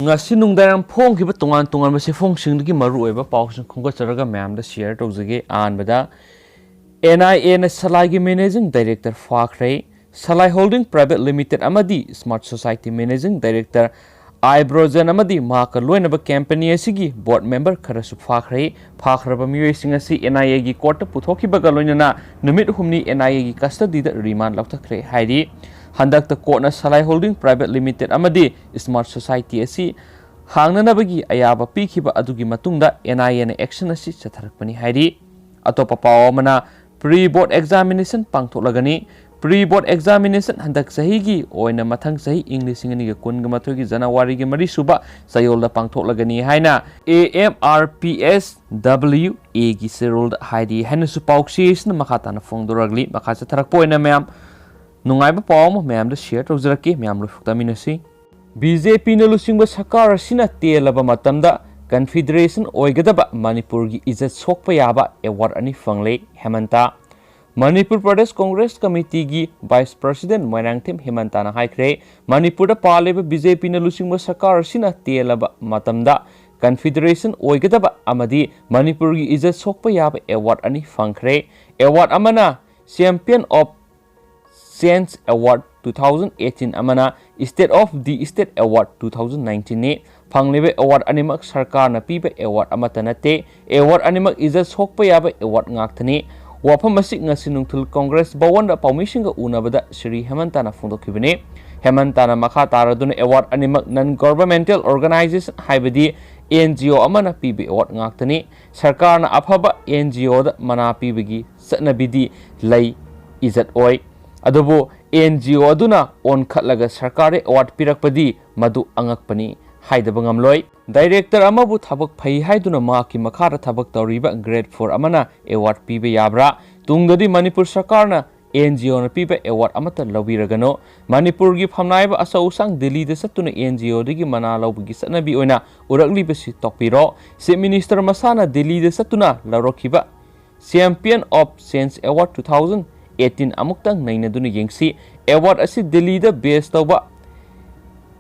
ngasi nungdaram phong ki ba tongan tongan ba se phong sing gi maru oi ba paw sing khonga charaga ma'am da share tawjage an bada NIA na Salai gi managing director Fakhre Salai Holding Private Limited amadi Smart Society managing director Ibrozen amadi ma ka loina ba company asigi board member kharasu Fakhre ba mioi sing asi NIA gi court puthoki ba ga loina na numit humni NIA gi custody da remand lautakre hairi Handak ta court na Salai Holding Private Limited amadi Smart Society asi hangnanabagi ayaba pikiba adugi matungda NIA na action asi chatharakpani hairi atopa paw mana pre-board examination pangtholagani pre-board examination handak sahi gi oina mathang sahi English ngani ga kun ga mathoi gi January gi mari suba sayol da pangtholagani haina AMRPS WA gi serol haidi hanu su pauksi na makata na fongdoragli makasa tharak poina ma'am nungai ba paw mo ma'am da share tawjaraki ma'am lo fuktaminasi BJP na lusingba sakar sina telaba matamda Confederation oigadaba Manipur gi izat sokpa yaba award ani fangle Hemanta Manipur Pradesh Congress Committee gi Vice President Moirangthim Hemanta na haikre Manipur da paleba BJP na lusingba sakar sina telaba matamda Confederation oigadaba amadi Manipur gi izat sokpa yaba award ani fangkhre award amana Champion of Sense Award 2018 amana State of the State Award 2019 ne fanglebe award animak sarkar na pibe award amata nate award animak izat sokpa yaba award ngakthani wafam masik ngasinungthul Congress bawanda permission ga unabada Shri Hemanta na phongdokibane Hemanta na makha taraduna award animak non governmental organization haibadi NGO amana pibe award ngakthani sarkar na afaba NGO da mana pibegi satnabidi lay izat oi adubu NGO aduna on khatlaga sarkare award pirakpadi madu angakpani haidaba ngamloi director amabu thabak phai haiduna ma ki makhara thabak tawriba grade 4 amana award pibe yabra tungdadi Manipur sarkarna NGO na pibe award amata lawiragano Manipur gi phamnaiba asau sang Delhi da satuna NGO digi mana lawbugi sanabi oina urakli basi tokpiro se minister masana Delhi da satuna lawrokhiba Champion of Sense Award 2018 amuktang nainaduna yengsi award asi Delhi da base tawba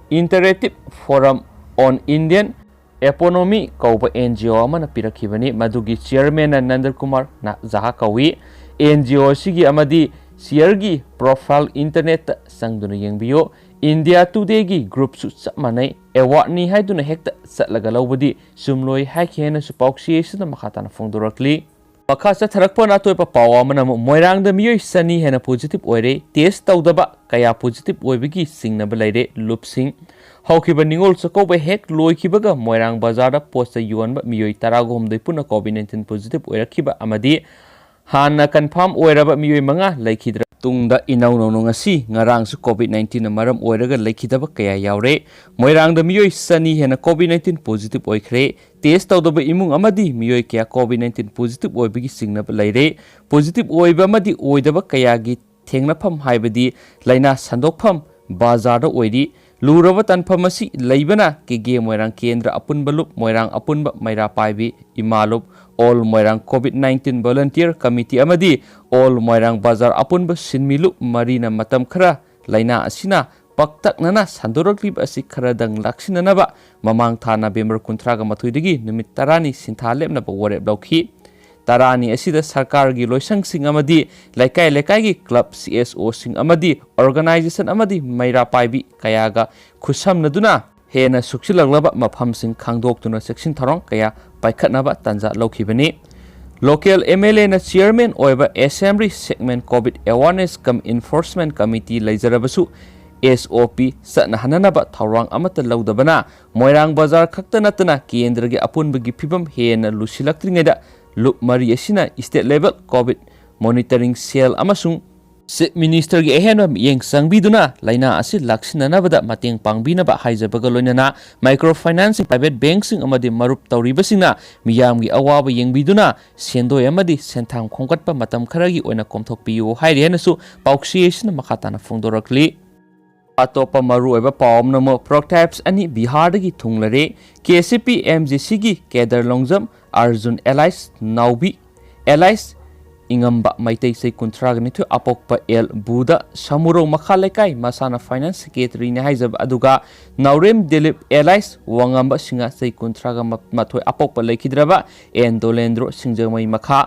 Interactive Forum on Indian Economy kauba NGO amana pirakhibani madugi chairman Nandar Kumar na jaha kawi NGO sigi amadi share gi profile internet sangduna yengbiyo India Today gi group su chamanai award ni haiduna hekta satlaga lawbadi sumloi hakhena su pauksi sina makhatana phongdorakli Makasa tharakpona toipa pawa mana moirang da miyoi sani hena positive oire test tawdaba kaya positive oibigi singnaba laire lupsing haukiba ningol sakoba hek loikibaga moirang bazar da posta yuanba miyoi taragom dei puna COVID-19 positive oirakhiba amadi hana confirm oiraba miyoi manga laikhidra tungda inau no ngasi ngarang su COVID-19 na maram oiraga laikhidaba kaya yaure moirang da miyoi sani hena COVID-19 positive oikhre test tawdaba imung amadi miyoi kya COVID-19 positive oibigi singnaba laire positive oiba amadi oidaba kaya gi thengnafam haibadi laina sandokpham bazar da oiri luraba tanpham asi leibana kege moirang kendra apunba lup moirang apunba maira paibi imalup all moirang COVID-19 volunteer committee amadi all moirang bazar apunba sinmilu marina matam khara laina asina paktaknana sandoraklib asi kharadang lakshinanaba mamang thana November 13 ga mathoidagi numit 10 ni sintha lepnaba warep lawkhi tarani asida sarkar gi loisang sing amadi laikai laikai gi club CSO sing amadi organization amadi maira paibi kayaga khusam naduna hena sukchilaglaba mafam sing khangdoktuna section tharong kaya paikhatnaba tanja lawkhibani local MLA na chairman oiba assembly segment COVID awareness cum enforcement committee laijarabasu SOP satna hananaba thawrang amata lawdabana moirang bazar khakta natana kendra gi apunbagi phibam hena lusilaktringeda Look Maria Sina state level COVID monitoring cell amasung minister gi ehena yeng sangbiduna laina asi laksina nabada mateng pangbina ba haijabaga loinana microfinance private banks amadi marup tawribasina miyam gi awaba yengbiduna sendoi amadi senthang khongkatpa matam kharagi oina komthokpiyo hairi henasu pauksiyesina makhatana phongdorakli atopa maru eba pawm namo prototypes ani Bihar dagi thunglare KCP MGC gi Kedar Longjam Arjun Allies Naubi Allies ingamba maitai sei kuntraga nitu apokpa el buda samuro makha lekai masana finance secretary ne haijab aduga naurem delip elais wangamba singa sei kuntraga mathoi apokpa lekhidraba endolendro singjamai makha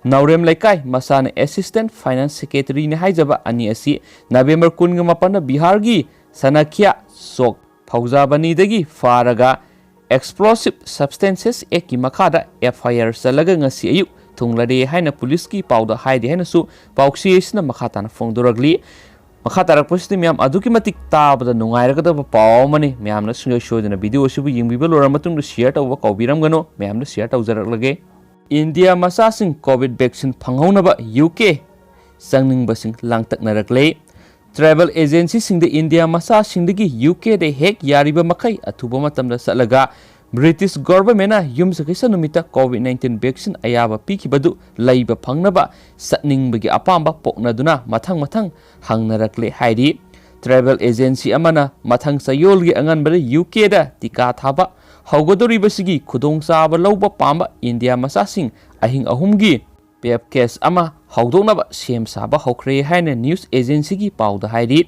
naurem lekai masana assistant finance secretary ne haijaba ani asi November 18 Bihar gi Sanakhya sok Fauzabani dagi faraga explosive substances eki makada FIR salaga ngasi ayu thunglare haina police ki pauda haide haina su pauksi isna makhata na fongdoragli makhata rakposti myam aduki matik tabada nungairagada paw mani myam na sungai shodina video sibu yingbiba lora matung du share taw kaubiram gano myam na share taw jaraklage India masa sing covid vaccine phanghona ba UK sangning basing langtak narakle travel agency sing the India masa sing the UK de hek yariba makai athuba matam da salaga British government na yum sa kaisa numita COVID-19 vaccine ayaba pikibadu laiba phangnaba satning bagi apamba pokna duna mathang hangnarakle haidi travel agency amana mathang sayol gi angan bare UK da tika thaba haugodori basigi khudong saba lauba pamba India masa sing ahing ahumgi PF case ama haudonaba sem saba hokre haina news agency gi pauda haidi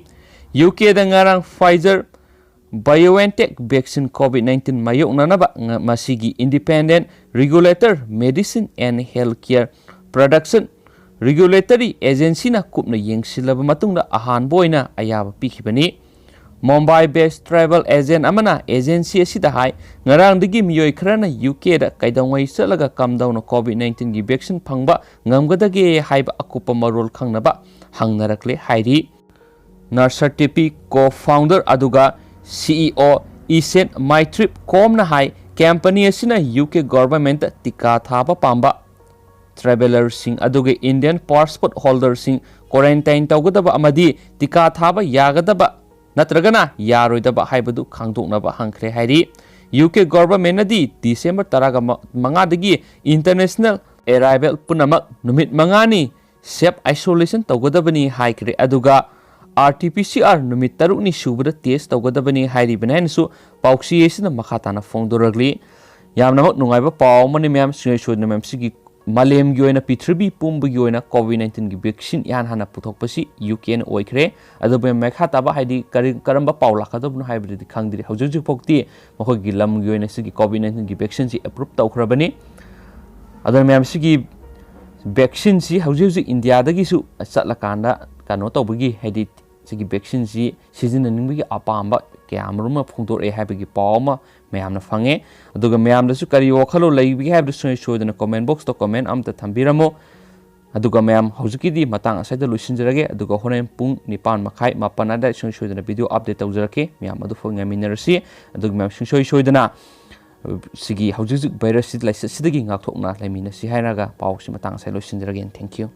UK da ngarang Pfizer BioNTech vaccine COVID-19 mayoknanaba masigi independent regulator medicine and healthcare production regulatory agency na kupna yengsilaba matungda ahan boina ayaba pikhibani Mumbai based travel agent amana agency asida hai ngarang digi miyoi khrana UK da kaidawai salaga kamdaw na COVID-19 gi vaccine phangba ngamgadage haiba akupa marol khangnaba hangnarakle hairi Narsatipi co-founder aduga CEO Isen Mytrip Komna Hai company asina UK government tika thaba pamba travelers sing aduge Indian passport holders sing quarantine tawgadaba amadi tika thaba yagadaba natragana yaroidaba haibadu khangdoknaba hangkhre hairi UK government nadi December 15 dagi international arrival punamak numit mangani self isolation tawgadabani haikre aduga RT-PCR numit tarukni subada test tawgadabani hairi banaisu pauksi esina makhatana fongdoragli yamnamak nungaiba paw mani myam sudna myam sigi malem gi oina P3B pumbu gi oina COVID-19 gi vaccine yan hana puthokpasi UK na oikre adobe mekhata ba haidi karamba paw lakadobnu haibri khangdiri haujuk pokti mako gi lam gi oina sigi COVID-19 gi vaccine si approve tawkhrabani adon myam sigi vaccine si haujuk India dagi su chatlakanda kano tawbagi haidi sigi vaccine si season ningbagi apamba kyamruma phungdor e habagi pawma mayamna phange aduga mayamda su kari wakhalo leibi habdu soidana comment box to comment amta thambiramo aduga mayam hojukidi matang asaida luisinjarage aduga horen pung 9:30 mapanada soidana video update tawjarake mayam adu fonga minerasi aduga mayam soidana sigi hojuk virus laisa sidagi ngakthokna laimina si hainaga pawsi matang asai luisinjarage thank you